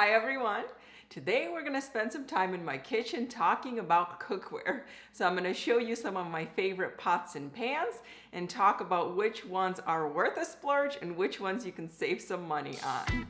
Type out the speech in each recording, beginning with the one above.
Hi everyone. Today we're going to spend some time in my kitchen talking about cookware. So I'm going to show you some of my favorite pots and pans and talk about which ones are worth a splurge and which ones you can save some money on.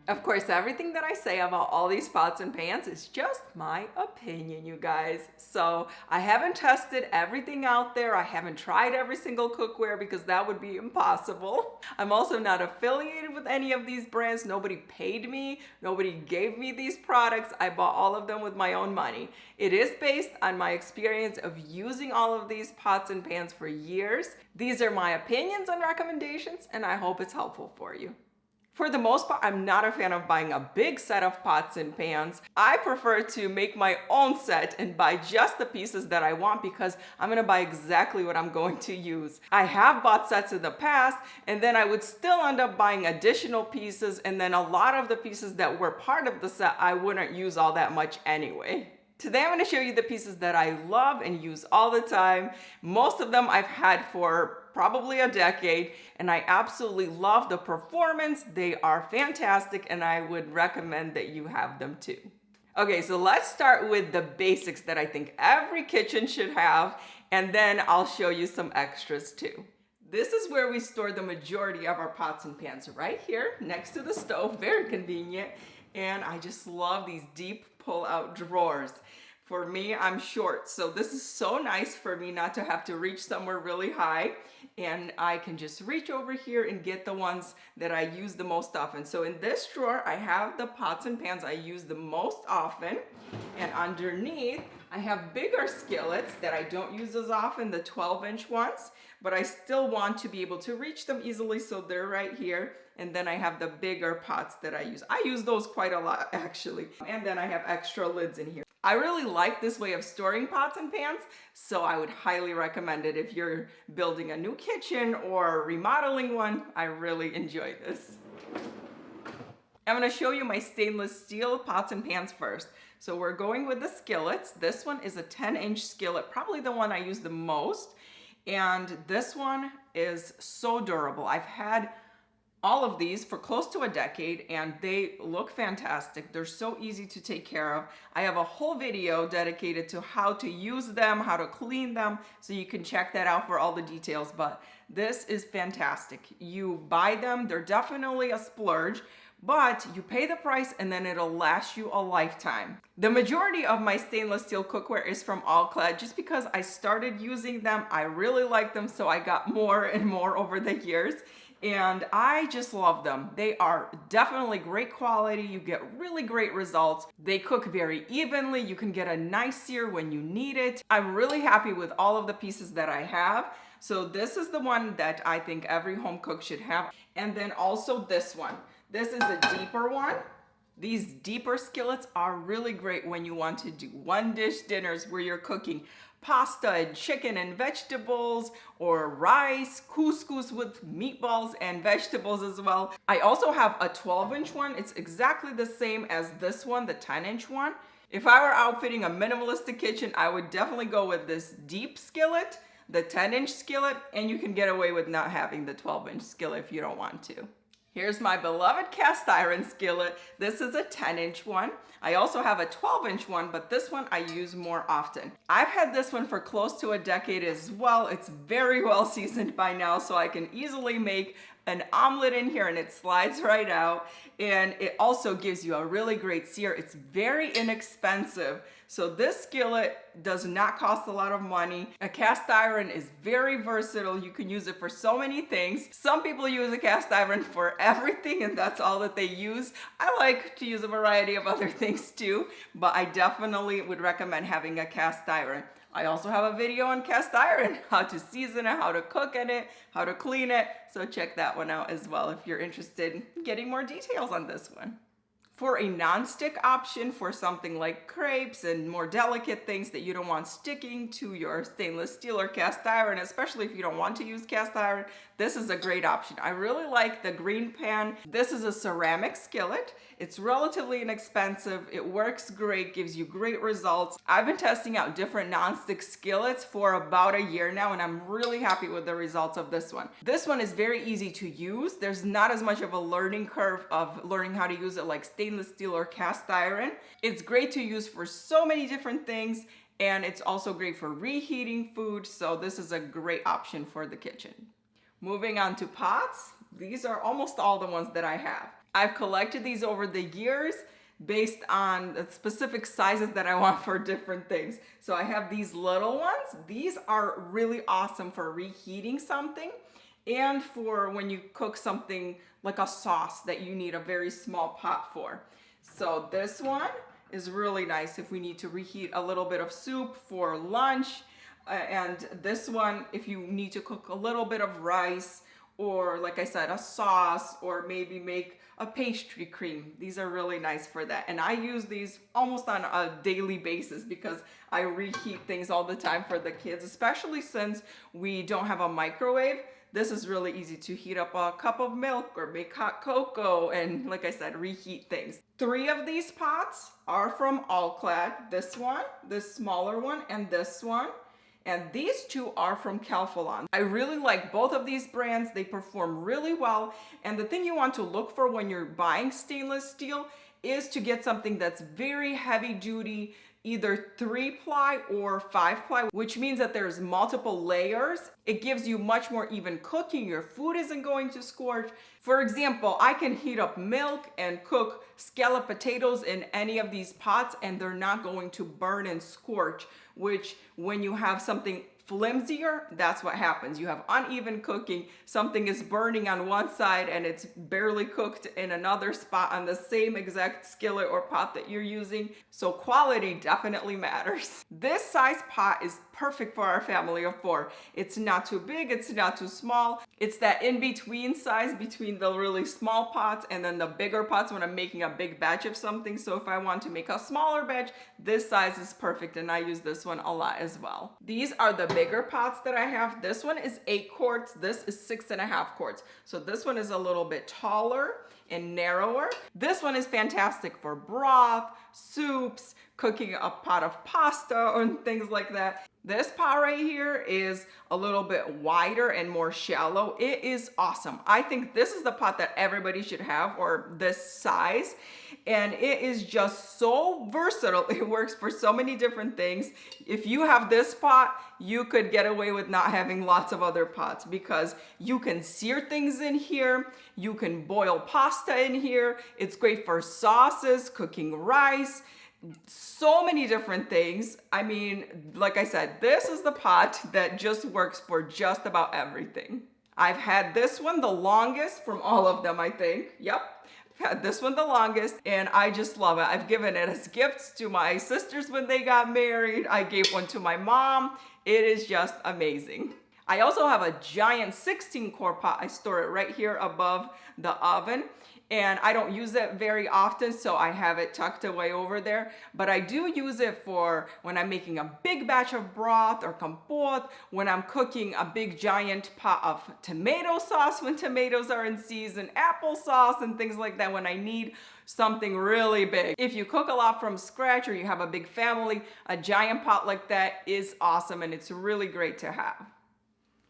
Of course, everything that I say about all these pots and pans is just my opinion, you guys. So I haven't tested everything out there. I haven't tried every single cookware because that would be impossible. I'm also not affiliated with any of these brands. Nobody paid me. Nobody gave me these products. I bought all of them with my own money. It is based on my experience of using all of these pots and pans for years. These are my opinions and recommendations, and I hope it's helpful for you. For the most part, I'm not a fan of buying a big set of pots and pans. I prefer to make my own set and buy just the pieces that I want because I'm gonna buy exactly what I'm going to use. I have bought sets in the past and then I would still end up buying additional pieces, and then a lot of the pieces that were part of the set I wouldn't use all that much anyway. Today I'm going to show you the pieces that I love and use all the time. Most of them I've had for probably a decade, and I absolutely love the performance. They are fantastic, and I would recommend that you have them too. Okay, so let's start with the basics that I think every kitchen should have, and then I'll show you some extras too. This is where we store the majority of our pots and pans, right here next to the stove. Very convenient. And I just love these deep pull-out drawers. For me, I'm short, so this is so nice for me not to have to reach somewhere really high, and I can just reach over here and get the ones that I use the most often. So in this drawer, I have the pots and pans I use the most often, and underneath, I have bigger skillets that I don't use as often, the 12-inch ones, but I still want to be able to reach them easily, so they're right here. And then I have the bigger pots that I use. I use those quite a lot, actually. And then I have extra lids in here. I really like this way of storing pots and pans, so I would highly recommend it if you're building a new kitchen or remodeling one. I really enjoy this. I'm gonna show you my stainless steel pots and pans first. So we're going with the skillets. This one is a 10-inch skillet, probably the one I use the most. And this one is so durable. I've had all of these for close to a decade, and they look fantastic. They're so easy to take care of. I have a whole video dedicated to how to use them, how to clean them, so you can check that out for all the details, but this is fantastic. You buy them, they're definitely a splurge, but you pay the price and then it'll last you a lifetime. The majority of my stainless steel cookware is from All-Clad just because I started using them. I really like them, so I got more and more over the years. And I just love them. They are definitely great quality. You get really great results. They cook very evenly. You can get a nice sear when you need it. I'm really happy with all of the pieces that I have. So this is the one that I think every home cook should have. And then also this one. This is a deeper one. These deeper skillets are really great when you want to do one-dish dinners where you're cooking pasta and chicken and vegetables, or rice, couscous with meatballs and vegetables as well. I also have a 12-inch one. It's exactly the same as this one, the 10-inch one. If I were outfitting a minimalistic kitchen, I would definitely go with this deep skillet, the 10-inch skillet, and you can get away with not having the 12-inch skillet if you don't want to. Here's my beloved cast iron skillet. This is a 10-inch one. I also have a 12-inch one, but this one I use more often. I've had this one for close to a decade as well. It's very well seasoned by now, so I can easily make an omelet in here and it slides right out. And it also gives you a really great sear. It's very inexpensive. So this skillet does not cost a lot of money. A cast iron is very versatile. You can use it for so many things. Some people use a cast iron for everything and that's all that they use. I like to use a variety of other things too, but I definitely would recommend having a cast iron. I also have a video on cast iron, how to season it, how to cook in it, how to clean it. So check that one out as well if you're interested in getting more details on this one. For a non-stick option for something like crepes and more delicate things that you don't want sticking to your stainless steel or cast iron, especially if you don't want to use cast iron, this is a great option. I really like the green pan. This is a ceramic skillet. It's relatively inexpensive. It works great, gives you great results. I've been testing out different non-stick skillets for about a year now, and I'm really happy with the results of this one. This one is very easy to use. There's not as much of a learning curve of learning how to use it like stainless steel or cast iron. It's great to use for so many different things, and it's also great for reheating food, so this is a great option for the kitchen. Moving on to pots, these are almost all the ones that I have. I've collected these over the years based on the specific sizes that I want for different things. So I have these little ones. These are really awesome for reheating something and for when you cook something like a sauce that you need a very small pot for. So this one is really nice if we need to reheat a little bit of soup for lunch. And this one, if you need to cook a little bit of rice, or like I said, a sauce, or maybe make a pastry cream. These are really nice for that. And I use these almost on a daily basis because I reheat things all the time for the kids, especially since we don't have a microwave. This is really easy to heat up a cup of milk or make hot cocoa and, like I said, reheat things. 3 of these pots are from All-Clad. This one, this smaller one, and this one. And these 2 are from Calphalon. I really like both of these brands. They perform really well. And the thing you want to look for when you're buying stainless steel is to get something that's very heavy duty, either 3-ply or 5-ply, which means that there's multiple layers. It gives you much more even cooking. Your food isn't going to scorch. For example, I can heat up milk and cook scalloped potatoes in any of these pots and they're not going to burn and scorch, which when you have something flimsier, that's what happens. You have uneven cooking. Something is burning on one side and it's barely cooked in another spot on the same exact skillet or pot that you're using. So quality definitely matters. This size pot is perfect for our family of 4. It's not too big, it's not too small. It's that in-between size between the really small pots and then the bigger pots when I'm making a big batch of something. So if I want to make a smaller batch, this size is perfect and I use this one a lot as well. These are the bigger pots that I have. This one is 8 quarts. This is 6.5 quarts. So this one is a little bit taller and narrower. This one is fantastic for broth, soups, cooking a pot of pasta and things like that. This pot right here is a little bit wider and more shallow. It is awesome. I think this is the pot that everybody should have, or this size. And it is just so versatile. It works for so many different things. If you have this pot, you could get away with not having lots of other pots because you can sear things in here. You can boil pasta in here. It's great for sauces, cooking rice, so many different things. I mean, like I said, this is the pot that just works for just about everything. I've had this one the longest from all of them, I think. Yep. I've had this one the longest and I just love it. I've given it as gifts to my sisters when they got married. I gave one to my mom. It is just amazing. I also have a giant 16-quart pot. I store it right here above the oven. And I don't use it very often, so I have it tucked away over there. But I do use it for when I'm making a big batch of broth or compote, when I'm cooking a big giant pot of tomato sauce when tomatoes are in season, applesauce and things like that when I need something really big. If you cook a lot from scratch or you have a big family, a giant pot like that is awesome and it's really great to have.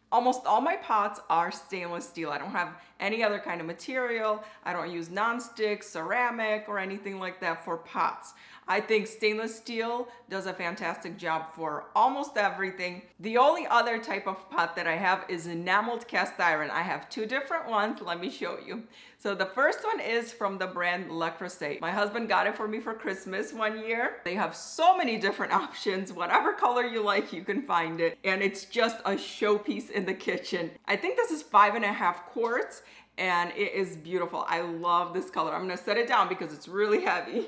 Almost all my pots are stainless steel. I don't have any other kind of material. I don't use nonstick, ceramic, or anything like that for pots. I think stainless steel does a fantastic job for almost everything. The only other type of pot that I have is enameled cast iron. I have 2 different ones. Let me show you. So the first one is from the brand Le Creuset. My husband got it for me for Christmas one year. They have so many different options. Whatever color you like, you can find it. And it's just a showpiece in the kitchen. I think this is 5.5 quarts and it is beautiful. I love this color. I'm gonna set it down because it's really heavy.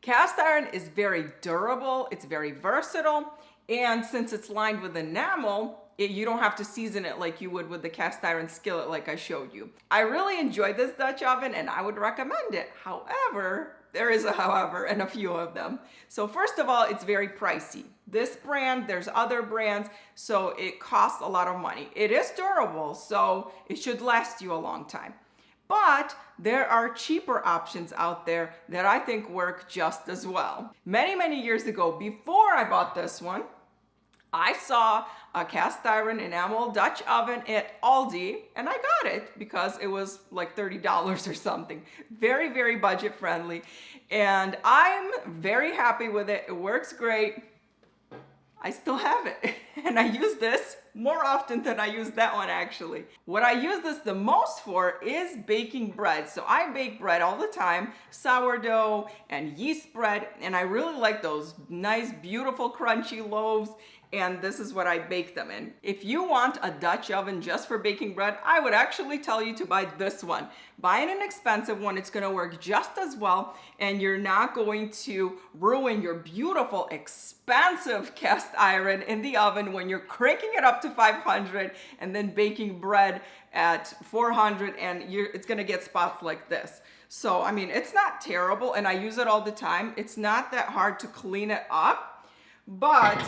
Cast iron is very durable, it's very versatile, and since it's lined with enamel, you don't have to season it like you would with the cast iron skillet like I showed you. I really enjoyed this Dutch oven and I would recommend it. However, There is a however and a few of them. So first of all, it's very pricey. This brand, there's other brands, so it costs a lot of money. It is durable, so it should last you a long time. But there are cheaper options out there that I think work just as well. Many, many years ago, before I bought this one, I saw a cast iron enamel Dutch oven at Aldi, and I got it because it was like $30 or something. Very, very budget friendly. And I'm very happy with it. It works great. I still have it. And I use this more often than I use that one actually. What I use this the most for is baking bread. So I bake bread all the time, sourdough and yeast bread, and I really like those nice, beautiful, crunchy loaves. And this is what I bake them in. If you want a Dutch oven just for baking bread, I would actually tell you to buy this one. Buy an inexpensive one, it's gonna work just as well, and you're not going to ruin your beautiful, expensive cast iron in the oven when you're cranking it up to 500 and then baking bread at 400, and it's gonna get spots like this. So, I mean, it's not terrible, and I use it all the time. It's not that hard to clean it up, but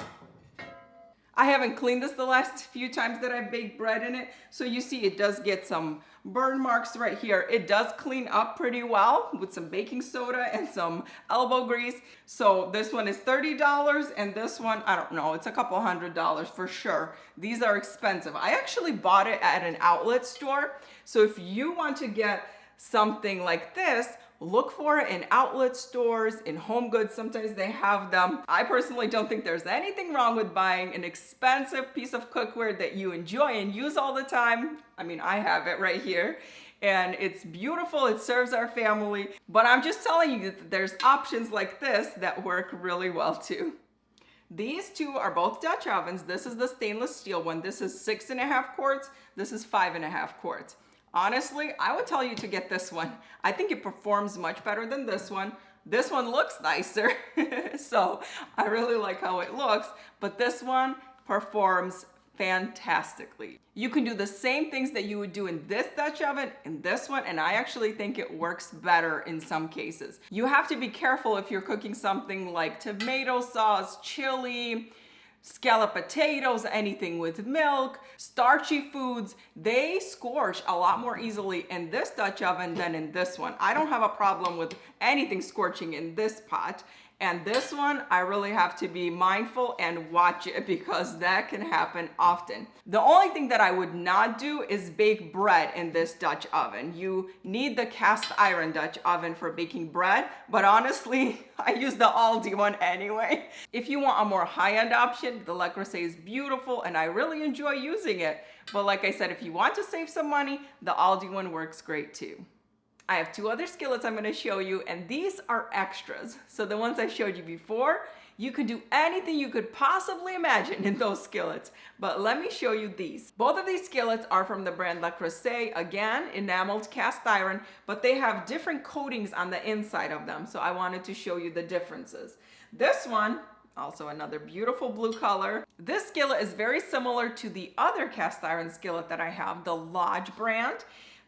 I haven't cleaned this the last few times that I've baked bread in it. So you see it does get some burn marks right here. It does clean up pretty well with some baking soda and some elbow grease. So this one is $30 and this one, I don't know, it's a couple $100 for sure. These are expensive. I actually bought it at an outlet store. So if you want to get something like this, look for it in outlet stores, in home goods. Sometimes they have them. I personally don't think there's anything wrong with buying an expensive piece of cookware that you enjoy and use all the time. I mean, I have it right here and it's beautiful. It serves our family, but I'm just telling you that there's options like this that work really well too. These two are both Dutch ovens. This is the stainless steel one. This is 6.5 quarts. This is 5.5 quarts. Honestly, I would tell you to get this one. I think it performs much better than this one. This one looks nicer, so I really like how it looks, but this one performs fantastically. You can do the same things that you would do in this Dutch oven in this one, and I actually think it works better in some cases. You have to be careful if you're cooking something like tomato sauce, chili, scalloped potatoes, anything with milk, starchy foods. They scorch a lot more easily in this Dutch oven than in this one. I don't have a problem with anything scorching in this pot. And this one, I really have to be mindful and watch it because that can happen often. The only thing that I would not do is bake bread in this Dutch oven. You need the cast iron Dutch oven for baking bread, but honestly, I use the Aldi one anyway. If you want a more high-end option, the Le Creuset is beautiful and I really enjoy using it. But like I said, if you want to save some money, the Aldi one works great too. I have two other skillets I'm gonna show you, and these are extras. So the ones I showed you before, you could do anything you could possibly imagine in those skillets. But let me show you these. Both of these skillets are from the brand Le Creuset, again, enameled cast iron, but they have different coatings on the inside of them. So I wanted to show you the differences. This one, also another beautiful blue color. This skillet is very similar to the other cast iron skillet that I have, the Lodge brand.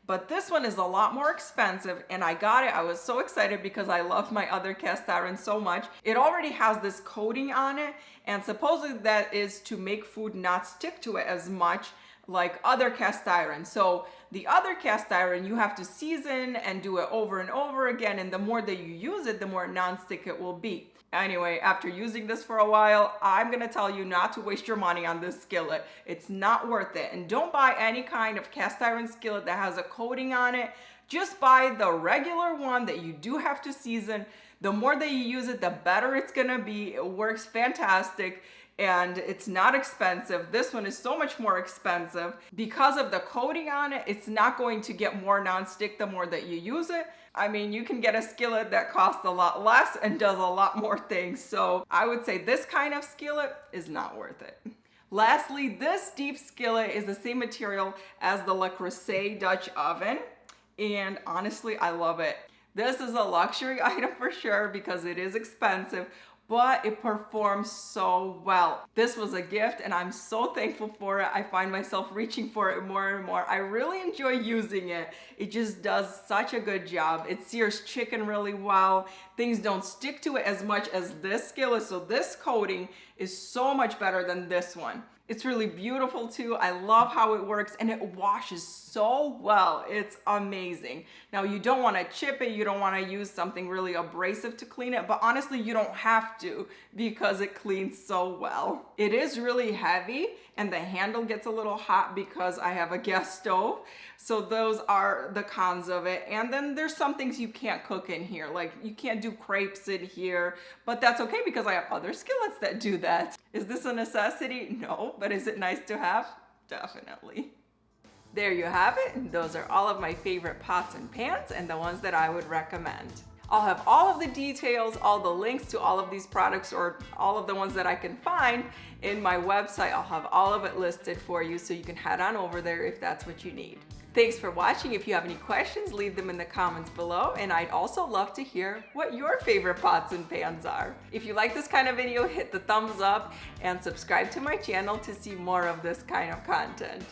But this one is a lot more expensive, and I got it. I was so excited because I love my other cast iron so much. It already has this coating on it, and supposedly that is to make food not stick to it as much like other cast iron. So the other cast iron, you have to season and do it over and over again, and the more that you use it, the more non-stick it will be. Anyway, after using this for a while, I'm gonna tell you not to waste your money on this skillet. It's not worth it. And don't buy any kind of cast iron skillet that has a coating on it. Just buy the regular one that you do have to season. The more that you use it, the better it's gonna be. It works fantastic. And it's not expensive. This one is so much more expensive. Because of the coating on it, it's not going to get more non-stick the more that you use it. I mean, you can get a skillet that costs a lot less and does a lot more things. So I would say this kind of skillet is not worth it. Lastly, this deep skillet is the same material as the Le Creuset Dutch oven. And honestly, I love it. This is a luxury item for sure because it is expensive. but it performs so well. This was a gift and I'm so thankful for it. I find myself reaching for it more and more. I really enjoy using it. It just does such a good job. It sears chicken really well. Things don't stick to it as much as this skillet, so this coating is so much better than this one. It's really beautiful too. I love how it works and it washes so well. It's amazing. Now you don't want to chip it, you don't want to use something really abrasive to clean it, but honestly you don't have to because it cleans so well. It is really heavy and the handle gets a little hot because I have a gas stove. So those are the cons of it. And then there's some things you can't cook in here. Like you can't do crepes in here, but that's okay because I have other skillets that do that. Is this a necessity? No, but is it nice to have? Definitely. There you have it. Those are all of my favorite pots and pans and the ones that I would recommend. I'll have all of the details, all the links to all of these products or all of the ones that I can find in my website. I'll have all of it listed for you so you can head on over there if that's what you need. Thanks for watching. If you have any questions, leave them in the comments below, and I'd also love to hear what your favorite pots and pans are. If you like this kind of video, hit the thumbs up and subscribe to my channel to see more of this kind of content.